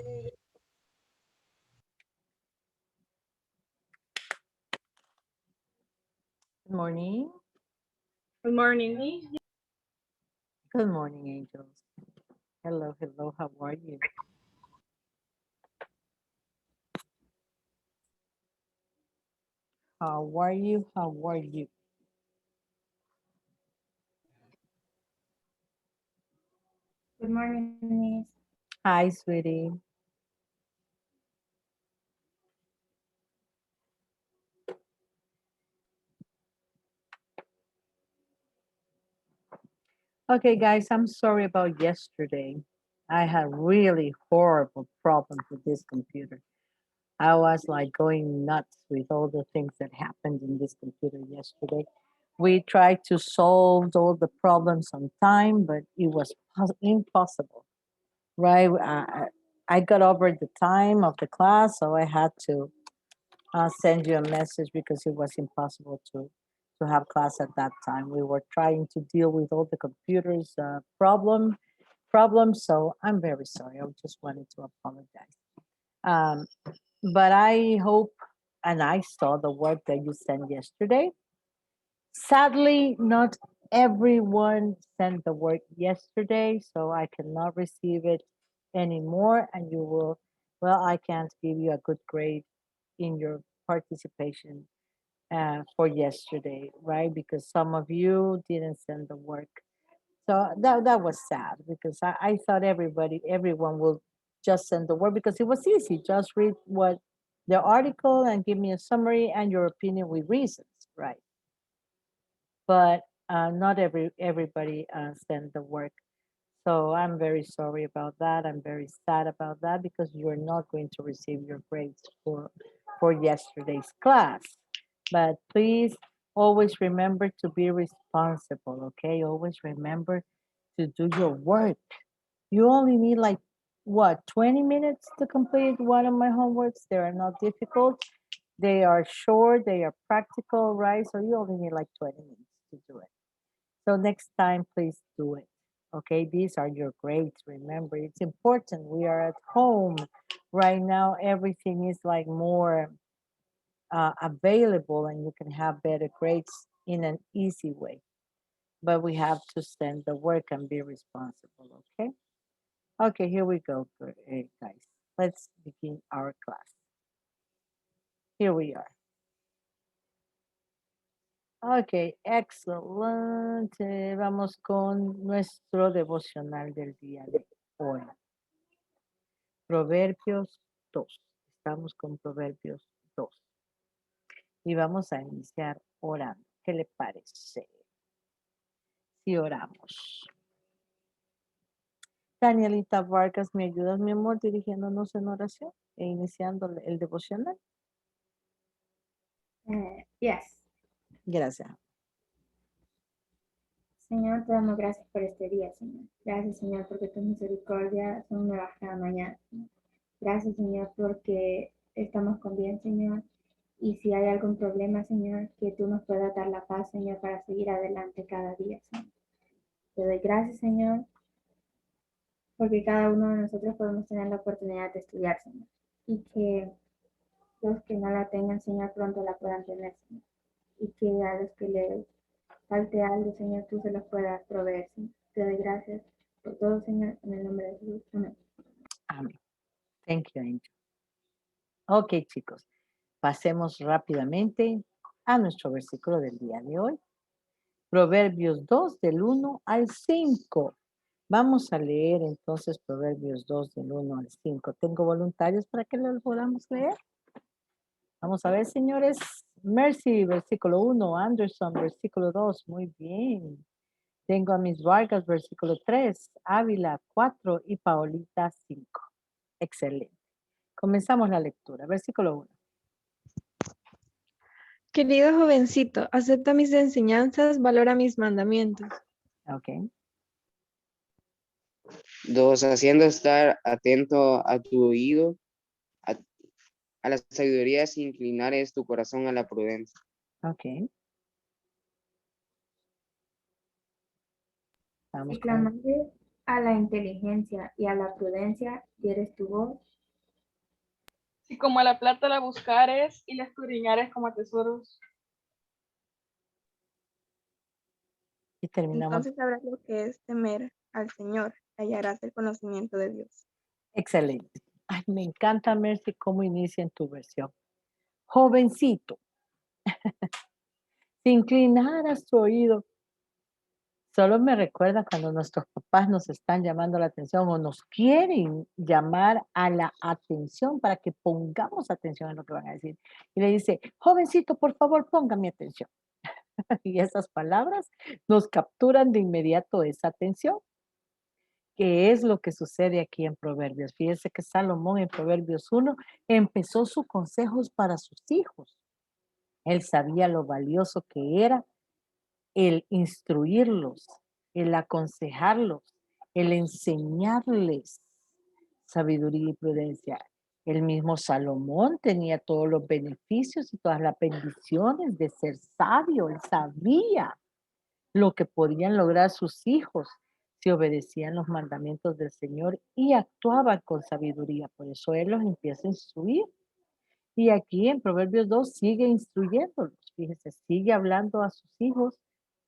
Good morning. Good morning. Good morning, angels. Hello, hello. How are you? How are you? How are you? Good morning, Miss. Hi, sweetie. Okay, guys, I'm sorry about yesterday. I had really horrible problems with this computer. I was like going nuts with all the things that happened in this computer yesterday. We tried to solve all the problems on time, but it was impossible, right? I got over the time of the class, so I had to send you a message because it was impossible to have class at that time. We were trying to deal with all the computers problems. So I'm very sorry. I just wanted to apologize. Um, but I hope, and I saw the work that you sent yesterday. Sadly, not everyone sent the work yesterday, so I cannot receive it anymore. And you will, well, I can't give you a good grade in your participation for yesterday, right? Because some of you didn't send the work. So that was sad because I thought everyone will just send the work because it was easy. Just read what the article and give me a summary and your opinion with reasons, right? But not everybody sent the work. So I'm very sorry about that. I'm very sad about that because you're not going to receive your grades for yesterday's class. But please always remember to be responsible, okay? Always remember to do your work. You only need like what 20 minutes to complete one of my homeworks. They are not difficult. They are short, they are practical, right? So you only need like 20 minutes to do it. So next time, please do it. Okay, these are your grades. Remember, it's important. We are at home right now. Everything is like more available, and you can have better grades in an easy way. But we have to send the work and be responsible. Okay. Okay, here we go, guys. Let's begin our class. Here we are. Ok, excelente. Vamos con nuestro devocional del día de hoy. Proverbios 2. Estamos con Proverbios 2. Y vamos a iniciar orando. ¿Qué le parece? Si oramos. Danielita Vargas, ¿me ayudas, mi amor, dirigiéndonos en oración e iniciando el devocional? Yes. Gracias. Señor, te damos gracias por este día, Señor. Gracias, Señor, porque tus misericordias son nuevas cada mañana, Señor. Gracias, Señor, porque estamos con bien, Señor. Y si hay algún problema, Señor, que tú nos puedas dar la paz, Señor, para seguir adelante cada día, Señor. Te doy gracias, Señor, porque cada uno de nosotros podemos tener la oportunidad de estudiar, Señor. Y que los que no la tengan, Señor, pronto la puedan tener, Señor. Y que a los que les falte algo, Señor, tú se los puedas proveer, Señor. Te doy gracias por todo, Señor, en el nombre de Jesús. Amén. Amén. Thank you, Angel. Ok, chicos, pasemos rápidamente a nuestro versículo del día de hoy. Proverbios 2 del 1 al 5. Vamos a leer entonces Proverbios 2 del 1 al 5. ¿Tengo voluntarios para que los podamos leer? Vamos a ver, señores. Mercy, versículo 1. Anderson, versículo 2. Muy bien. Tengo a Miss Vargas, versículo 3. Ávila, 4. Y Paolita, 5. Excelente. Comenzamos la lectura. Versículo 1. Querido jovencito, acepta mis enseñanzas, valora mis mandamientos. Ok. 2, haciendo estar atento a tu oído, a la sabiduría sin inclinar es tu corazón a la prudencia. Ok. Vamos Si con clamares a la inteligencia y a la prudencia, dieres tu voz, Si como a la plata la buscares y la escudriñares como a tesoros. Y terminamos. Entonces sabrás lo que es temer al Señor, hallarás el conocimiento de Dios. Excelente. Ay, me encanta, Mercy, cómo inicia en tu versión. Jovencito, si inclinaras tu oído, solo me recuerda cuando nuestros papás nos están llamando la atención o nos quieren llamar a la atención para que pongamos atención en lo que van a decir. Y le dice, jovencito, por favor, ponga mi atención. Y esas palabras nos capturan de inmediato esa atención. ¿Qué es lo que sucede aquí en Proverbios? Fíjense que Salomón en Proverbios 1 empezó sus consejos para sus hijos. Él sabía lo valioso que era el instruirlos, el aconsejarlos, el enseñarles sabiduría y prudencia. El mismo Salomón tenía todos los beneficios y todas las bendiciones de ser sabio. Él sabía lo que podían lograr sus hijos si obedecían los mandamientos del Señor y actuaban con sabiduría. Por eso Él los empieza a instruir. Y aquí en Proverbios 2 sigue instruyéndolos. Fíjese, sigue hablando a sus hijos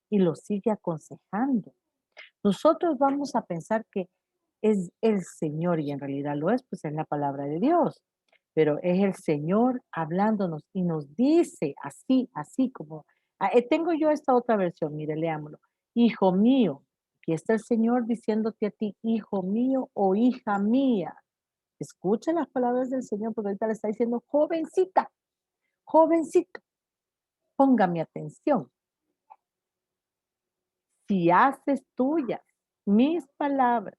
y los sigue aconsejando. Nosotros vamos a pensar que es el Señor y en realidad lo es, pues es la palabra de Dios. Pero es el Señor hablándonos y nos dice así como, tengo yo esta otra versión, mire, leámoslo. Hijo mío, aquí está el Señor diciéndote a ti, hijo mío o hija mía. Escucha las palabras del Señor porque ahorita le está diciendo, jovencita, jovencito, póngame atención. Si haces tuyas mis palabras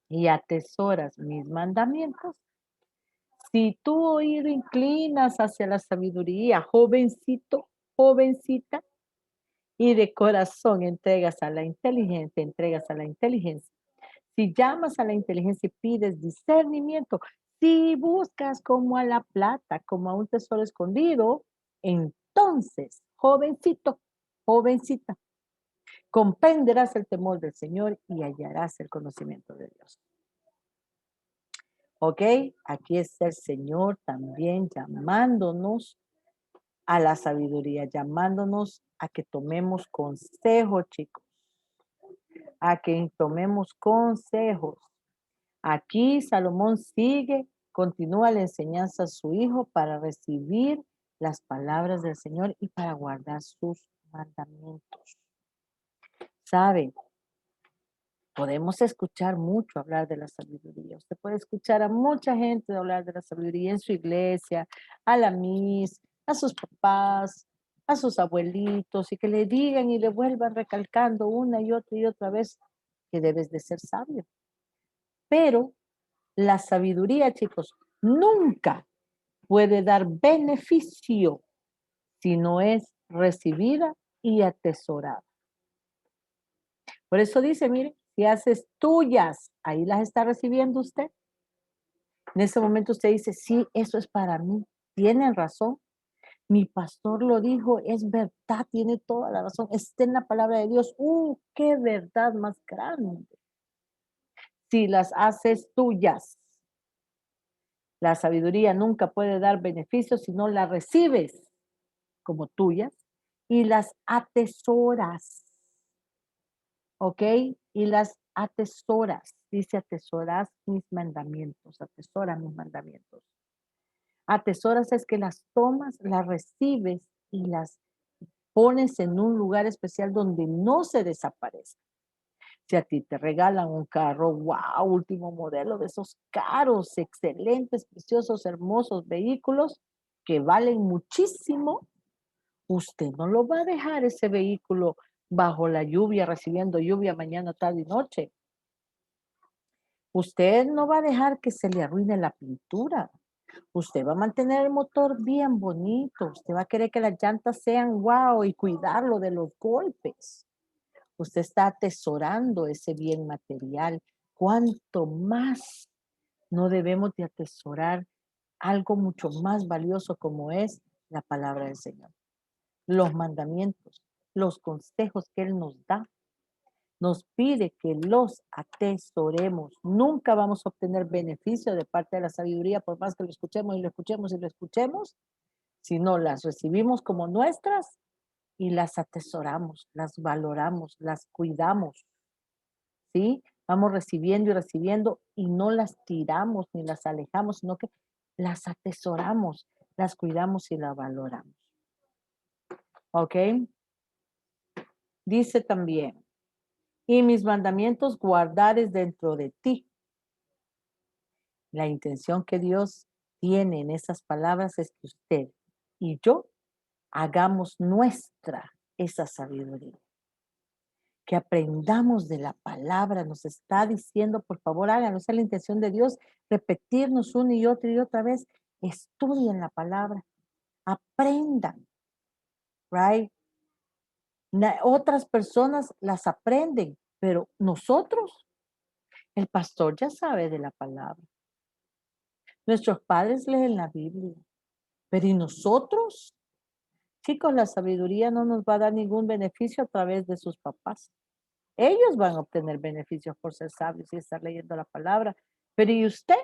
y atesoras mis mandamientos, si tu oído inclinas hacia la sabiduría, jovencito, jovencita, y de corazón entregas a la inteligencia. Si llamas a la inteligencia y pides discernimiento, si buscas como a la plata, como a un tesoro escondido, entonces, jovencito, jovencita, comprenderás el temor del Señor y hallarás el conocimiento de Dios. ¿Ok? Aquí está el Señor también llamándonos a la sabiduría, llamándonos a que tomemos consejos, chicos, a que tomemos consejos. Aquí Salomón continúa la enseñanza a su hijo para recibir las palabras del Señor y para guardar sus mandamientos. ¿Saben? Podemos escuchar mucho hablar de la sabiduría. Usted puede escuchar a mucha gente hablar de la sabiduría en su iglesia, a la mis, a sus papás, a sus abuelitos, y que le digan y le vuelvan recalcando una y otra vez que debes de ser sabio. Pero la sabiduría, chicos, nunca puede dar beneficio si no es recibida y atesorada. Por eso dice, mire, si haces tuyas, ahí las está recibiendo usted. En ese momento usted dice, sí, eso es para mí. Tienen razón. Mi pastor lo dijo, es verdad, tiene toda la razón. Está en la palabra de Dios. ¡Qué verdad más grande! Si las haces tuyas. La sabiduría nunca puede dar beneficios si no la recibes como tuyas y las atesoras. ¿Ok? Y las atesoras. Dice, atesoras mis mandamientos. Atesora mis mandamientos. Atesoras es que las tomas, las recibes y las pones en un lugar especial donde no se desaparece. Si a ti te regalan un carro, wow, último modelo de esos caros, excelentes, preciosos, hermosos vehículos que valen muchísimo, usted no lo va a dejar ese vehículo bajo la lluvia, recibiendo lluvia mañana, tarde y noche. Usted no va a dejar que se le arruine la pintura. Usted va a mantener el motor bien bonito. Usted va a querer que las llantas sean wow y cuidarlo de los golpes. Usted está atesorando ese bien material. ¿Cuánto más no debemos de atesorar algo mucho más valioso como es la palabra del Señor? Los mandamientos, los consejos que Él nos da. Nos pide que los atesoremos. Nunca vamos a obtener beneficio de parte de la sabiduría, por más que lo escuchemos y lo escuchemos y lo escuchemos, sino las recibimos como nuestras y las atesoramos, las valoramos, las cuidamos, ¿sí? Vamos recibiendo y recibiendo y no las tiramos ni las alejamos, sino que las atesoramos, las cuidamos y las valoramos. ¿Ok? Dice también, y mis mandamientos guardares dentro de ti. La intención que Dios tiene en esas palabras es que usted y yo hagamos nuestra esa sabiduría. Que aprendamos de la palabra, nos está diciendo, por favor, háganlo, esa es la intención de Dios, repetirnos una y otra vez, estudien la palabra, aprendan, right? Otras personas las aprenden, pero nosotros, el pastor ya sabe de la palabra. Nuestros padres leen la Biblia, pero ¿y nosotros? Chicos, la sabiduría no nos va a dar ningún beneficio a través de sus papás. Ellos van a obtener beneficios por ser sabios y estar leyendo la palabra. Pero ¿y usted?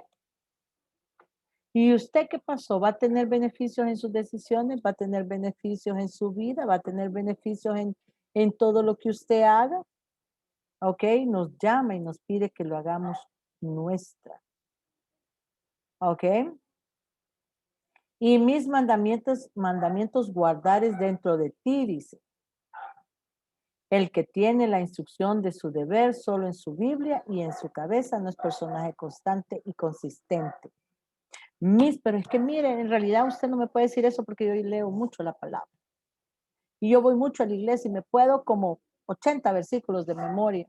¿Y usted qué pasó? ¿Va a tener beneficios en sus decisiones? ¿Va a tener beneficios en su vida? ¿Va a tener beneficios en todo lo que usted haga? ¿Ok? Nos llama y nos pide que lo hagamos nuestra. ¿Ok? Y mis mandamientos guardares dentro de ti, dice. El que tiene la instrucción de su deber solo en su Biblia y en su cabeza no es personaje constante y consistente. Pero es que mire, en realidad usted no me puede decir eso porque yo leo mucho la palabra. Y yo voy mucho a la iglesia y me puedo como 80 versículos de memoria.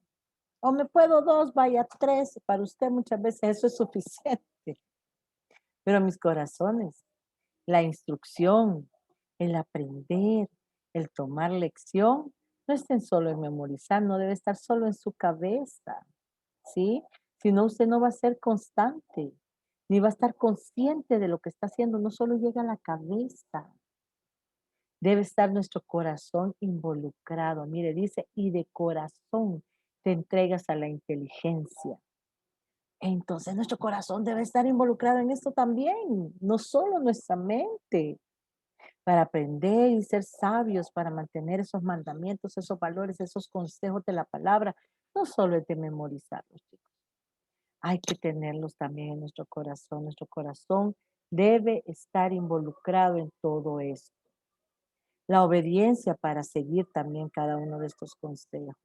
O me puedo 2, vaya 3. Para usted muchas veces eso es suficiente. Pero mis corazones, la instrucción, el aprender, el tomar lección, no estén solo en memorizar, no debe estar solo en su cabeza, ¿sí? Si no, usted no va a ser constante, ni va a estar consciente de lo que está haciendo, no solo llega a la cabeza. Debe estar nuestro corazón involucrado. Mire, dice, y de corazón te entregas a la inteligencia. Entonces nuestro corazón debe estar involucrado en esto también, no solo nuestra mente, para aprender y ser sabios, para mantener esos mandamientos, esos valores, esos consejos de la palabra. No solo es de memorizarlos, chicos. Hay que tenerlos también en nuestro corazón. Nuestro corazón debe estar involucrado en todo esto. La obediencia para seguir también cada uno de estos consejos.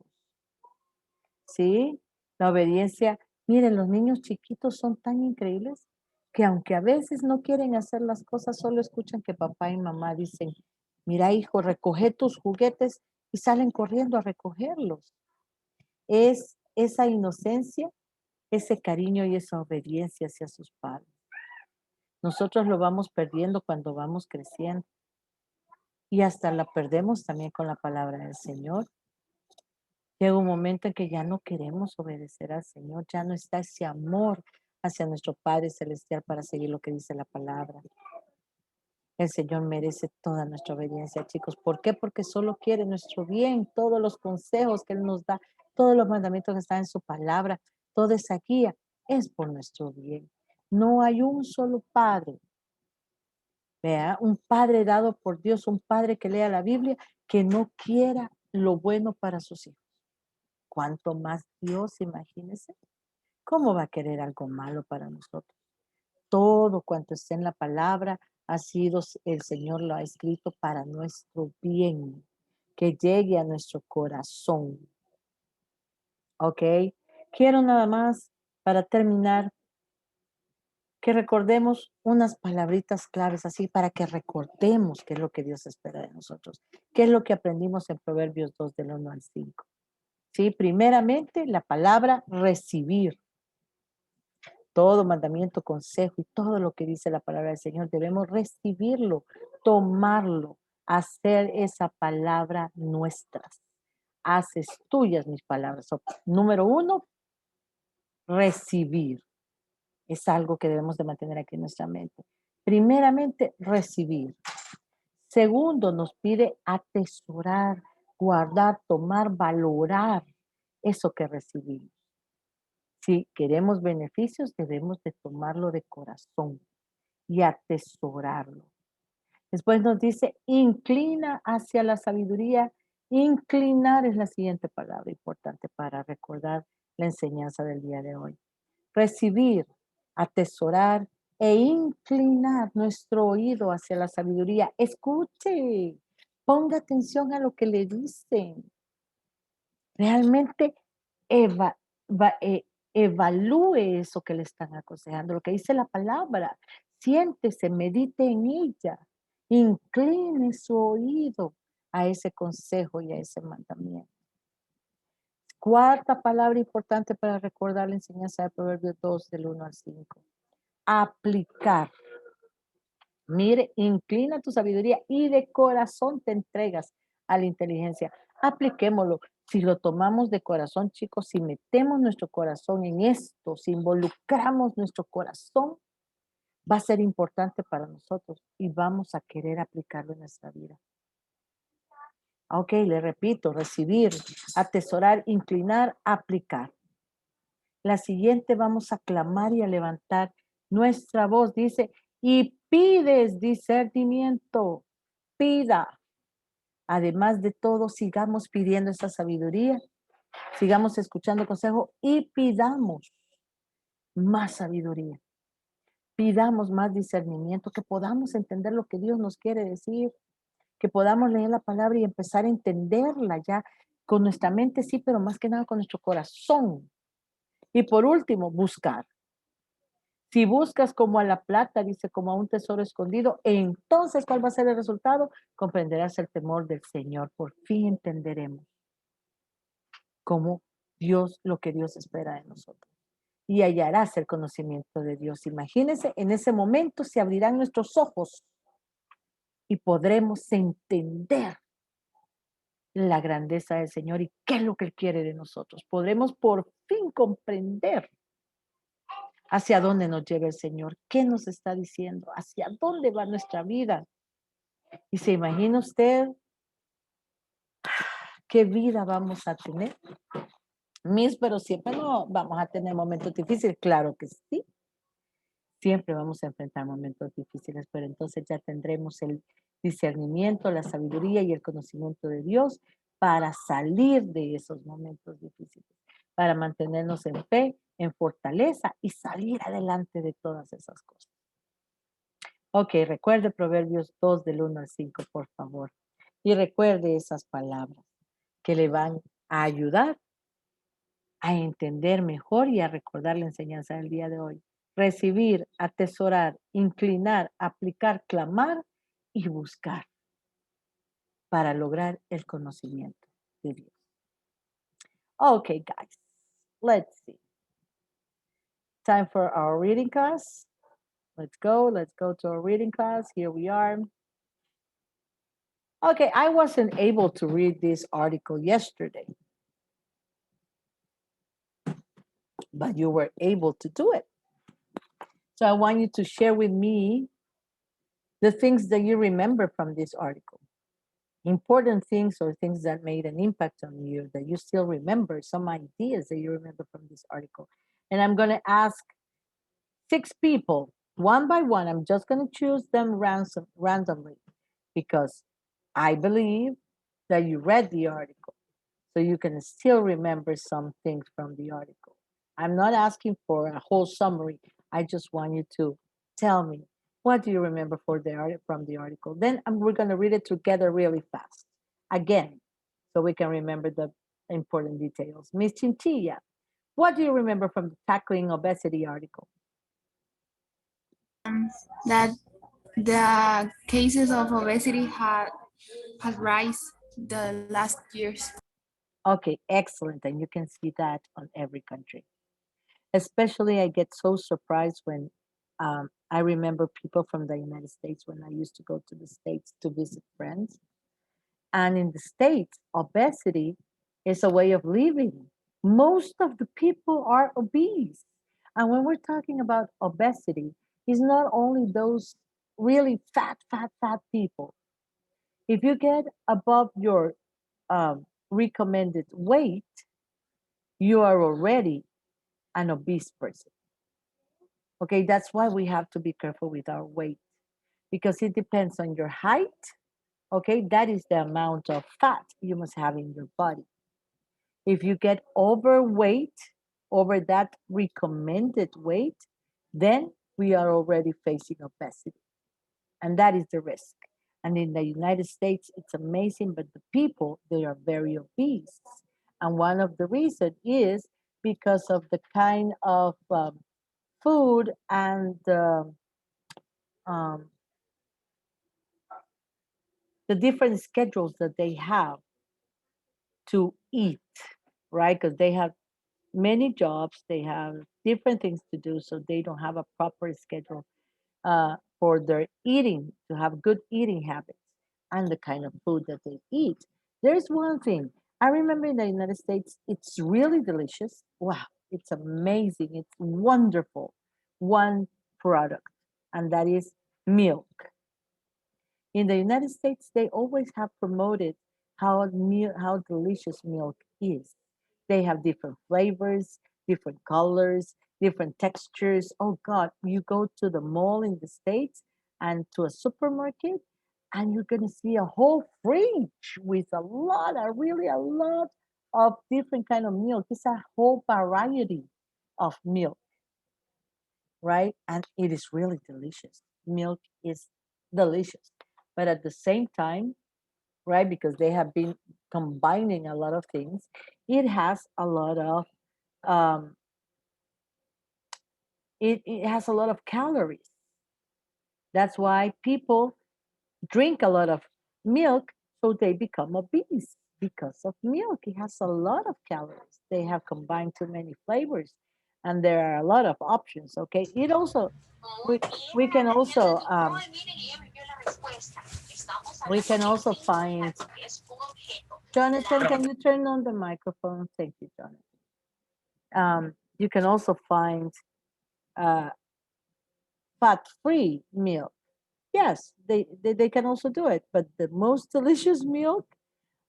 ¿Sí? La obediencia. Miren, los niños chiquitos son tan increíbles que aunque a veces no quieren hacer las cosas, solo escuchan que papá y mamá dicen, mira hijo, recoge tus juguetes y salen corriendo a recogerlos. Es esa inocencia, ese cariño y esa obediencia hacia sus padres. Nosotros lo vamos perdiendo cuando vamos creciendo y hasta la perdemos también con la palabra del Señor. Llega un momento en que ya no queremos obedecer al Señor, ya no está ese amor hacia nuestro Padre Celestial para seguir lo que dice la palabra. El Señor merece toda nuestra obediencia, chicos. ¿Por qué? Porque solo quiere nuestro bien, todos los consejos que Él nos da, todos los mandamientos que están en su palabra, toda esa guía es por nuestro bien. No hay un solo Padre, vea, un Padre dado por Dios, un Padre que lea la Biblia, que no quiera lo bueno para sus hijos. ¿Cuánto más Dios, imagínense? ¿Cómo va a querer algo malo para nosotros? Todo cuanto está en la palabra ha sido, el Señor lo ha escrito para nuestro bien, que llegue a nuestro corazón. ¿Ok? Quiero nada más, para terminar, que recordemos unas palabritas claves así, para que recordemos qué es lo que Dios espera de nosotros, qué es lo que aprendimos en Proverbios 2 del 1 al 5. ¿Sí? Primeramente, la palabra recibir. Todo mandamiento, consejo y todo lo que dice la palabra del Señor, debemos recibirlo, tomarlo, hacer esa palabra nuestras. Haces tuyas mis palabras. Número 1, recibir. Es algo que debemos de mantener aquí en nuestra mente. Primeramente, recibir. Segundo, nos pide atesorar, guardar, tomar, valorar eso que recibimos. Si queremos beneficios, debemos de tomarlo de corazón y atesorarlo. Después nos dice, inclina hacia la sabiduría. Inclinar es la siguiente palabra importante para recordar la enseñanza del día de hoy. Recibir, atesorar e inclinar nuestro oído hacia la sabiduría. Escuche, ponga atención a lo que le dicen. Realmente eva- evalúe eso que le están aconsejando, lo que dice la palabra. Siéntese, medite en ella. Incline su oído a ese consejo y a ese mandamiento. Cuarta palabra importante para recordar la enseñanza de Proverbios 2, del 1 al 5. Aplicar. Mire, inclina tu sabiduría y de corazón te entregas a la inteligencia. Apliquémoslo. Si lo tomamos de corazón, chicos, si metemos nuestro corazón en esto, si involucramos nuestro corazón, va a ser importante para nosotros y vamos a querer aplicarlo en nuestra vida. Ok, le repito, recibir, atesorar, inclinar, aplicar. La siguiente vamos a clamar y a levantar nuestra voz. Dice, y pides discernimiento, pida. Además de todo, sigamos pidiendo esa sabiduría, sigamos escuchando consejo y pidamos más sabiduría. Pidamos más discernimiento, que podamos entender lo que Dios nos quiere decir, que podamos leer la palabra y empezar a entenderla ya con nuestra mente, sí, pero más que nada con nuestro corazón. Y por último, buscar. Si buscas como a la plata, dice, como a un tesoro escondido, entonces, ¿cuál va a ser el resultado? Comprenderás el temor del Señor. Por fin entenderemos cómo Dios, lo que Dios espera de nosotros. Y hallarás el conocimiento de Dios. Imagínense, en ese momento se abrirán nuestros ojos y podremos entender la grandeza del Señor y qué es lo que Él quiere de nosotros. Podremos por fin comprender hacia dónde nos lleva el Señor, qué nos está diciendo, hacia dónde va nuestra vida. Y se imagina usted qué vida vamos a tener. Pero siempre no vamos a tener momentos difíciles, claro que sí. Siempre vamos a enfrentar momentos difíciles, pero entonces ya tendremos el discernimiento, la sabiduría y el conocimiento de Dios para salir de esos momentos difíciles, para mantenernos en fe, en fortaleza y salir adelante de todas esas cosas. Ok, recuerde Proverbios 2 del 1 al 5, por favor. Y recuerde esas palabras que le van a ayudar a entender mejor y a recordar la enseñanza del día de hoy. Recibir, atesorar, inclinar, aplicar, clamar y buscar para lograr el conocimiento de Dios. Okay, guys, let's see. Time for our reading class. Let's go to our reading class. Here we are. Okay, I wasn't able to read this article yesterday, but you were able to do it. So I want you to share with me the things that you remember from this article. Important things or things that made an impact on you that you still remember, some ideas that you remember from this article. And I'm going to ask 6 people, one by one. I'm just going to choose them randomly because I believe that you read the article. So you can still remember some things from the article. I'm not asking for a whole summary. I just want you to tell me, what do you remember from the article? Then we're going to read it together really fast. Again, so we can remember the important details. Miss Chinchilla, what do you remember from the Tackling Obesity article? That the cases of obesity has rise the last years. Okay, excellent. And you can see that on every country. Especially, I get so surprised when I remember people from the United States when I used to go to the States to visit friends. And in the States, obesity is a way of living. Most of the people are obese. And when we're talking about obesity, it's not only those really fat people. If you get above your recommended weight, you are already an obese person. Okay, that's why we have to be careful with our weight because it depends on your height. Okay, that is the amount of fat you must have in your body. If you get overweight, over that recommended weight, then we are already facing obesity. And that is the risk. And in the United States, it's amazing, but the people, they are very obese. And one of the reasons is because of the kind of food and um, the different schedules that they have to eat, right? Because they have many jobs, they have different things to do, so they don't have a proper schedule for their eating, to have good eating habits and the kind of food that they eat. There's one thing I remember in the United States, it's really delicious. Wow, it's amazing, it's wonderful. One product, and that is milk. In the United States, they always have promoted how delicious milk is. They have different flavors, different colors, different textures. Oh God, you go to the mall in the States and to a supermarket, and you're gonna see a whole fridge with really a lot of different kind of milk. It's a whole variety of milk, right? And it is really delicious. Milk is delicious. But at the same time, right, because they have been combining a lot of things, it has a lot of um, it has a lot of calories. That's why people drink a lot of milk, so they become obese because of milk. It has a lot of calories. They have combined too many flavors, and there are a lot of options. Okay, it also we we can also we can also find. Jonathan, can you turn on the microphone? Thank you, Jonathan. You can also find uh, fat-free milk. Yes, they can also do it, but the most delicious milk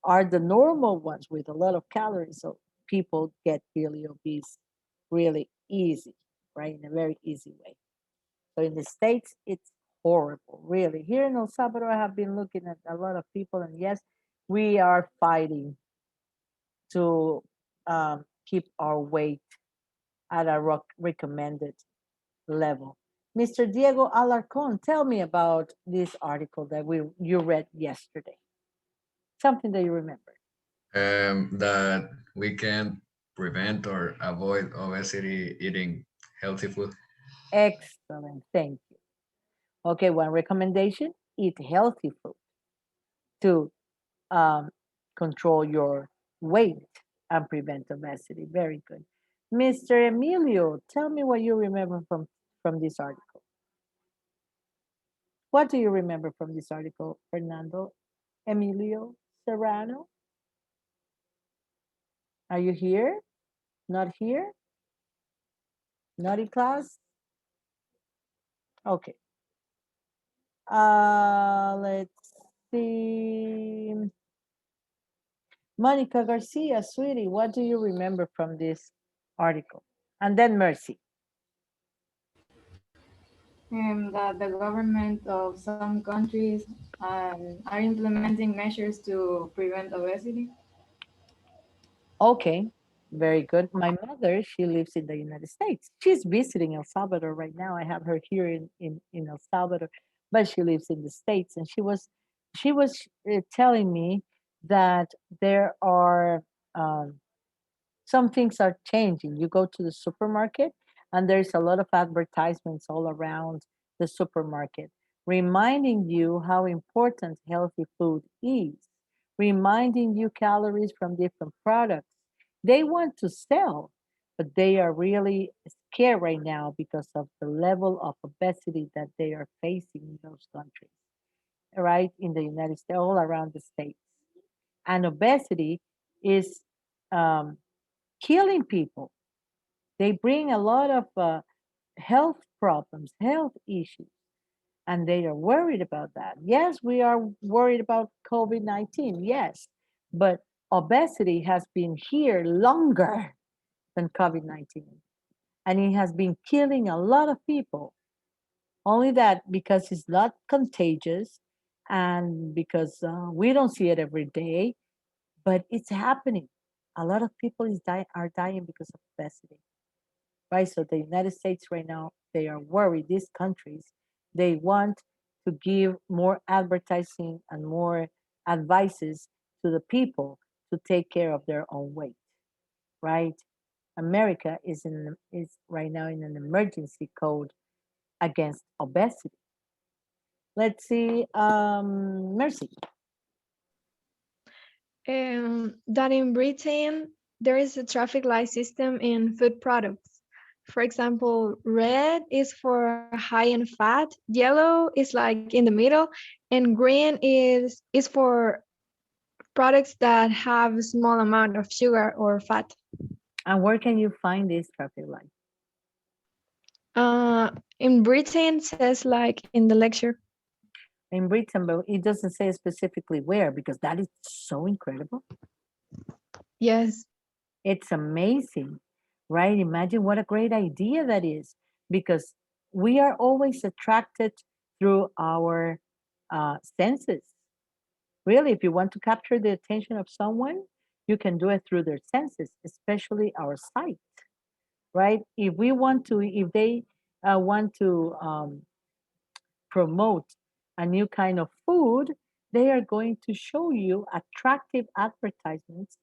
are the normal ones with a lot of calories. So people get really obese really easy, right? In a very easy way. So in the States, it's horrible, really. Here in El Salvador, I have been looking at a lot of people, and yes, we are fighting to keep our weight at a recommended level. Mr. Diego Alarcon, tell me about this article that you read yesterday. Something that you remember. That we can prevent or avoid obesity eating healthy food. Excellent, thank you. Okay, one recommendation, eat healthy food to um, control your weight and prevent obesity. Very good. Mr. Emilio, tell me what you remember from this article. What do you remember from this article, Fernando? Emilio Serrano? Are you here? Not here? Not in class? Okay. Let's see. Monica Garcia, sweetie, what do you remember from this article? And then Mercy. That the government of some countries are implementing measures to prevent obesity. Okay, very good. My mother, she lives in the United States. She's visiting El Salvador right now. I have her here in El Salvador, but she lives in the States. And she was telling me that there are some things are changing. You go to the supermarket, and there's a lot of advertisements all around the supermarket, reminding you how important healthy food is, reminding you calories from different products. They want to sell, but they are really scared right now because of the level of obesity that they are facing in those countries, right? In the United States, all around the states. And obesity is um, killing people. They bring a lot of health problems, health issues, and they are worried about that. Yes, we are worried about COVID-19, yes, but obesity has been here longer than COVID-19. And it has been killing a lot of people. Only that because it's not contagious and because we don't see it every day, but it's happening. A lot of people are dying because of obesity, right? So the United States right now, they are worried. These countries, they want to give more advertising and more advices to the people to take care of their own weight, right? America is right now in an emergency code against obesity. Let's see, Mercy. That in Britain, there is a traffic light system in food products. For example, red is for high in fat, yellow is like in the middle, and green is for products that have a small amount of sugar or fat. And where can you find this traffic light? In Britain, says like in the lecture. In Britain, but it doesn't say specifically where because that is so incredible. Yes. It's amazing, right? Imagine what a great idea that is because we are always attracted through our senses. Really, if you want to capture the attention of someone, you can do it through their senses, especially our sight, right? If they want to promote a new kind of food, they are going to show you attractive advertisements,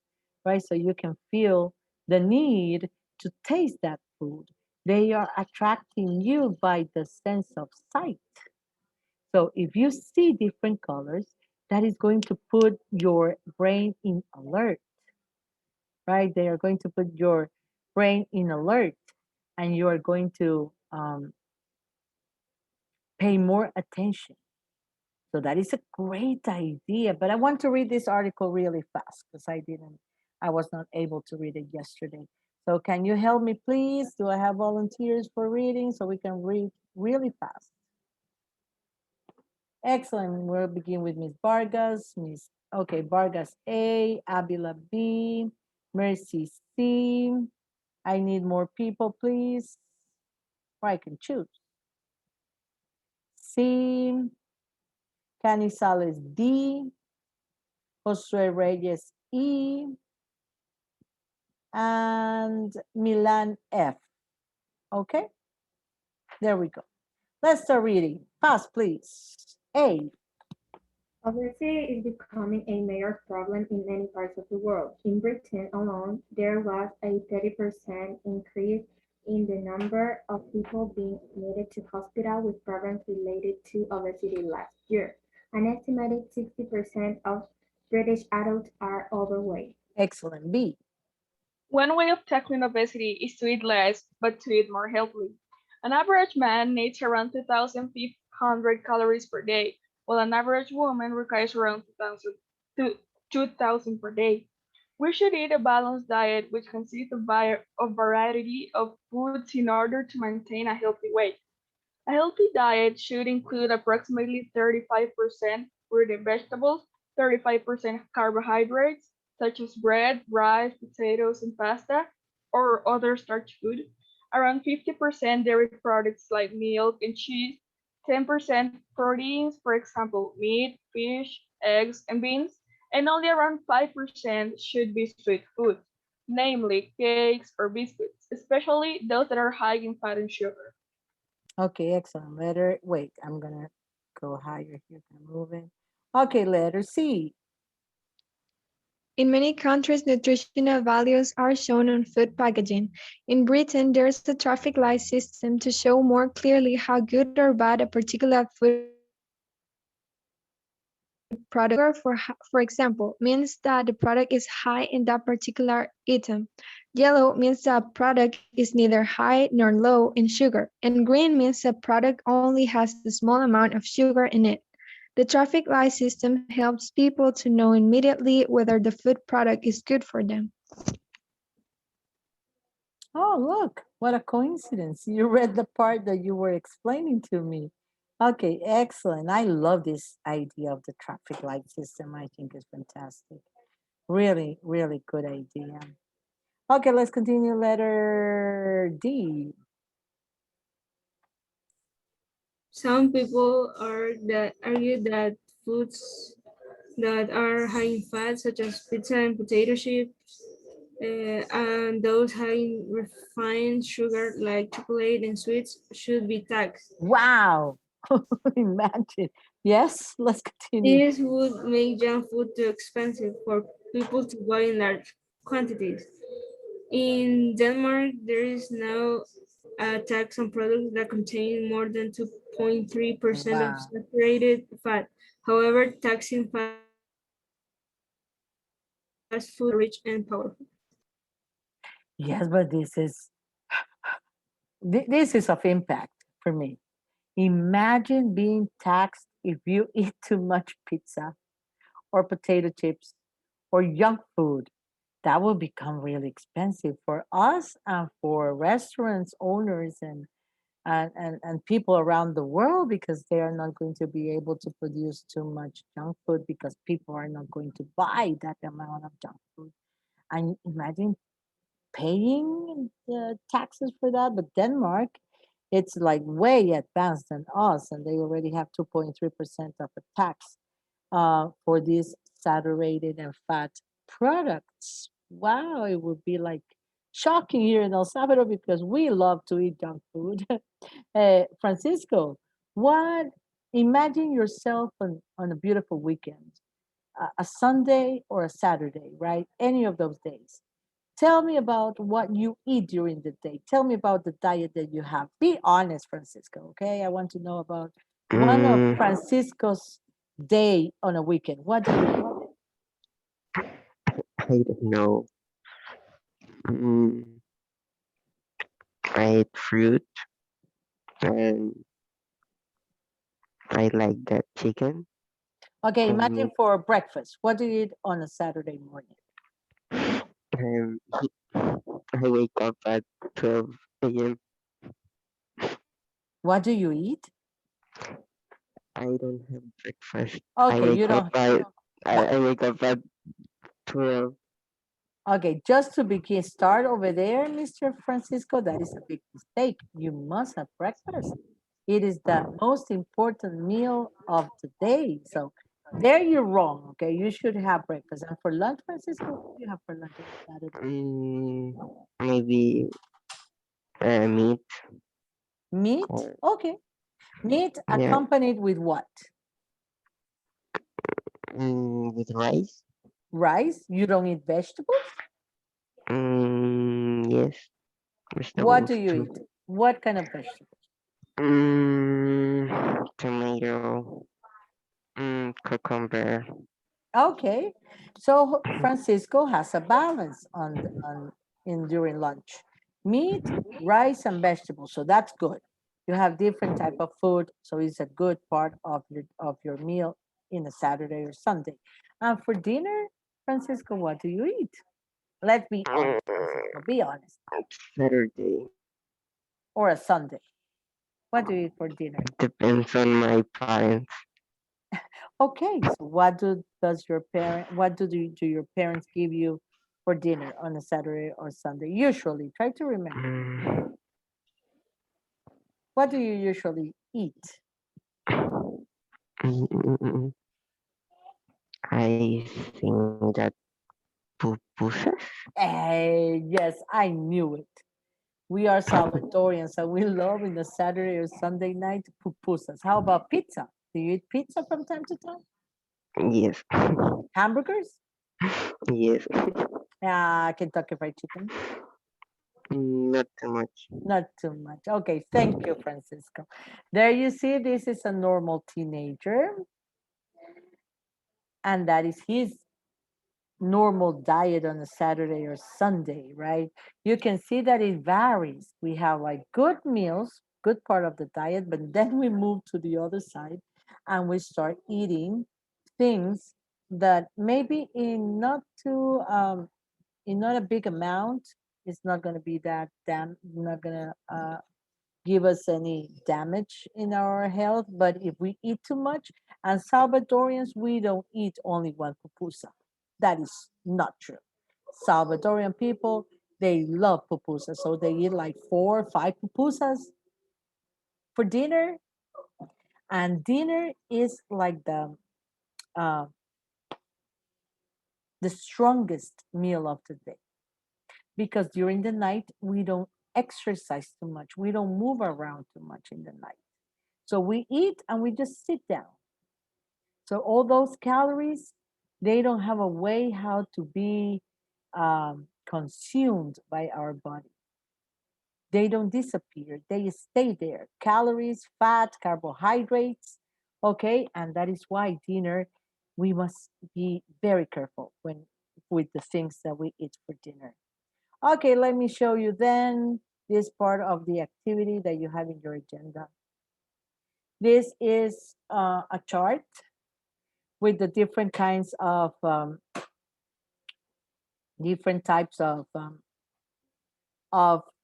right? So you can feel the need to taste that food. They are attracting you by the sense of sight. So if you see different colors, that is going to put your brain in alert, right? They are going to put your brain in alert and you are going to pay more attention. So that is a great idea. But I want to read this article really fast because I was not able to read it yesterday. So can you help me, please? Do I have volunteers for reading so we can read really fast? Excellent. We'll begin with Miss Vargas. Okay, Vargas A, Avila B, Mercy C. I need more people, please. Or I can choose. C, Canizales D, Josue Reyes E, and Milan F. Okay, there we go. Let's start reading. Fast, please. A. Obesity is becoming a major problem in many parts of the world. In Britain alone, there was a 30% increase in the number of people being admitted to hospital with problems related to obesity last year. An estimated 60% of British adults are overweight. Excellent. B. One way of tackling obesity is to eat less, but to eat more healthily. An average man needs around 2,500 calories per day, while an average woman requires around 2,000 per day. We should eat a balanced diet which consists of variety of foods in order to maintain a healthy weight. A healthy diet should include approximately 35% fruit and vegetables, 35% carbohydrates, such as bread, rice, potatoes, and pasta, or other starch food, around 50% dairy products like milk and cheese, 10% proteins, for example, meat, fish, eggs, and beans, and only around 5% should be sweet foods, namely cakes or biscuits, especially those that are high in fat and sugar. Okay, excellent. Wait, I'm going to go higher here. I'm moving. Okay, letter C. In many countries, nutritional values are shown on food packaging. In Britain, there's a traffic light system to show more clearly how good or bad a particular food product is. For example, means that the product is high in that particular item. Yellow means that product is neither high nor low in sugar, and green means that product only has a small amount of sugar in it. The traffic light system helps people to know immediately whether the food product is good for them. Oh, look, what a coincidence. You read the part that you were explaining to me. Okay, excellent. I love this idea of the traffic light system. I think it's fantastic. Really, really good idea. Okay, let's continue. Letter D. Some people argue that foods that are high in fat, such as pizza and potato chips, and those high in refined sugar like chocolate and sweets should be taxed. Wow. Imagine. Yes, let's continue. This would make junk food too expensive for people to buy in large quantities. In Denmark, there is now a tax on products that contain more than 2.3% of Wow. saturated fat. However, taxing fast food rich and powerful. Yes, but this is of impact for me. Imagine being taxed if you eat too much pizza or potato chips or junk food. That will become really expensive for us and for restaurants owners and people around the world because they are not going to be able to produce too much junk food because people are not going to buy that amount of junk food. And imagine paying the taxes for that. But Denmark, it's like way advanced than us, and they already have 2.3% of a tax for these saturated and fat products. Wow, it would be like shocking here in El Salvador because we love to eat junk food. Francisco, what? Imagine yourself on a beautiful weekend, a Sunday or a Saturday, right? Any of those days. Tell me about what you eat during the day. Tell me about the diet that you have. Be honest, Francisco, okay? I want to know about one of Mm, Francisco's day on a weekend. What do you eat? I don't know. Mm, I eat fruit and I like that chicken. Okay, Um, imagine for breakfast. What do you eat on a Saturday morning? and I wake up at 12 a.m. What do you eat? I don't have breakfast. I Okay, you wake up don't. at That, I wake up at 12. okay, just to begin, start over there, Mr. Francisco. That is a big mistake. You must have breakfast. It is the most important meal of the day. So there you're wrong. Okay, you should have breakfast. And for lunch, Francisco, what do you have for lunch on Saturday? Maybe meat Meat. or Okay, meat yeah, accompanied with what? with rice. Rice. You don't eat vegetables. Yes, What vegetables do you too. eat? What kind of vegetables? Tomato, cucumber. Okay, so Francisco has a balance on in during lunch, meat, rice, and vegetables. So that's good. You have different type of food, so it's a good part of your meal in a Saturday or Sunday. And for dinner, Francisco, what do you eat? Let's be Mm, honest, Francisco. Be honest. Saturday. Or a Sunday. What do you eat for dinner? Depends on my parents. Okay, so what does your parent what do your parents give you for dinner on a Saturday or Sunday? Usually, try to remember. Mm, What do you usually eat? mm, mm, mm. I think that pupusas. Yes, I knew it. We are Salvadorians and we love in the Saturday or Sunday night pupusas. How about pizza? Do you eat pizza from time to time? Yes, Hamburgers? yes. Kentucky Fried Chicken? Not too much. Not too much. Okay, thank you, Francisco. There you see, this is a normal teenager, and that is his normal diet on a Saturday or Sunday, right? You can see that it varies. We have like good meals, good part of the diet, but then we move to the other side and we start eating things that maybe in not a big amount, it's not going to be that not going to give us any damage in our health. But if we eat too much, and Salvadorians, we don't eat only one pupusa. That is not true. Salvadorian people, They love pupusas, so they eat like 4 or 5 pupusas for dinner. And dinner is like uh, the strongest meal of the day, because during the night we don't exercise too much, we don't move around too much in the night, so we eat and we just sit down. So all those calories, they don't have a way how to be consumed by our body. They don't disappear, they stay there. Calories, fat, carbohydrates, okay? And that is why dinner, we must be very careful when with the things that we eat for dinner. Okay, let me show you then this part of the activity that you have in your agenda. This is a chart with the different kinds of different types of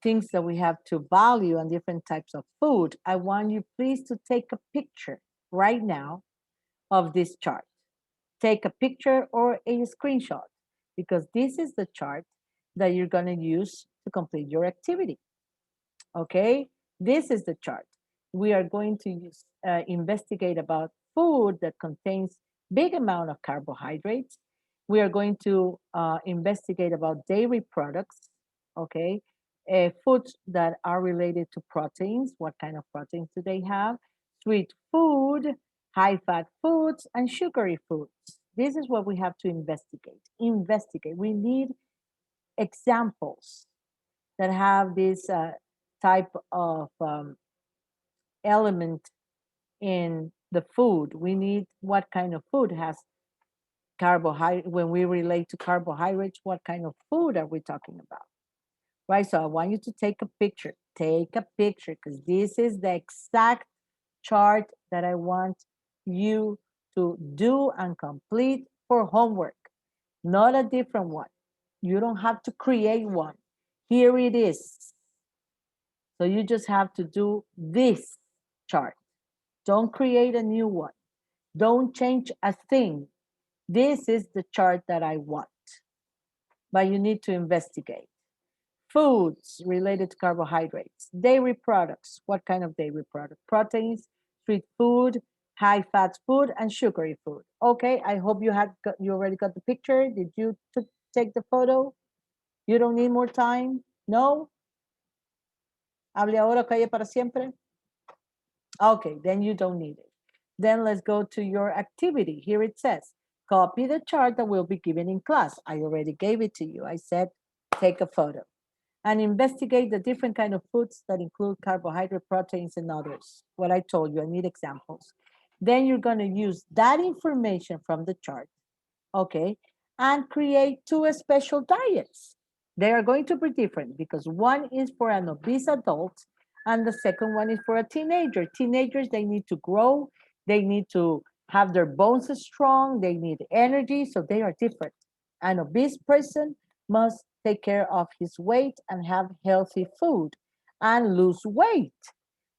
things that we have to value and different types of food. I want you please to take a picture right now of this chart. Take a picture or a screenshot, because this is the chart that you're going to use to complete your activity. Okay, this is the chart. We are going to use, investigate about food that contains big amount of carbohydrates. We are going to investigate about dairy products, okay? Foods that are related to proteins. What kind of proteins do they have? Sweet food, high-fat foods, and sugary foods. This is what we have to investigate. Investigate. We need examples that have this type of element in the food. We need what kind of food has carbohydrate. When we relate to carbohydrates, what kind of food are we talking about? Right, so I want you to take a picture. Take a picture, because this is the exact chart that I want you to do and complete for homework, not a different one. You don't have to create one. Here it is. So you just have to do this chart. Don't create a new one. Don't change a thing. This is the chart that I want. But you need to investigate. Foods related to carbohydrates, dairy products. What kind of dairy product? Proteins, sweet food, high fat food, and sugary food. Okay, I hope you already got the picture. Did you take the photo? You don't need more time? No? Hable ahora, calle para siempre? Okay, then you don't need it. Then let's go to your activity. Here it says, copy the chart that will be given in class. I already gave it to you. I said, take a photo and investigate the different kind of foods that include carbohydrate, proteins, and others. What I told you, I need examples. Then you're gonna use that information from the chart, okay, and create 2 special diets. They are going to be different because one is for an obese adult and the second one is for a teenager. Teenagers, they need to grow, they need to have their bones strong, they need energy, so they are different. An obese person must take care of his weight and have healthy food and lose weight.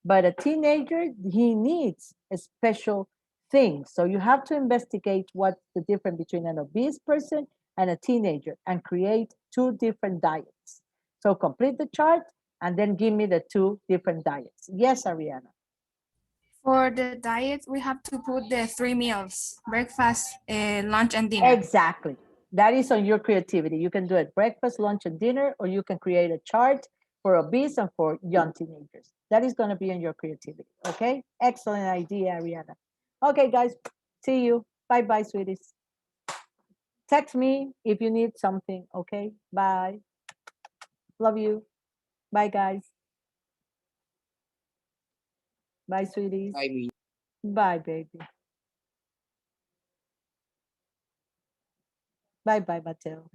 But a teenager, he needs a special thing. So you have to investigate what's the difference between an obese person and a teenager and create 2 different diets. So complete the chart and then give me the 2 different diets. Yes, Ariana. For the diet, we have to put the 3 meals, breakfast, lunch, and dinner. Exactly. That is on your creativity. You can do it breakfast, lunch, and dinner, or you can create a chart for obese and for young teenagers. That is going to be in your creativity. Okay. Excellent idea, Ariana. Okay, guys. See you. Bye bye, sweeties. Text me if you need something. Okay. Bye. Love you. Bye, guys. Bye, sweeties. I mean. Bye, baby. Bye bye, Mateo.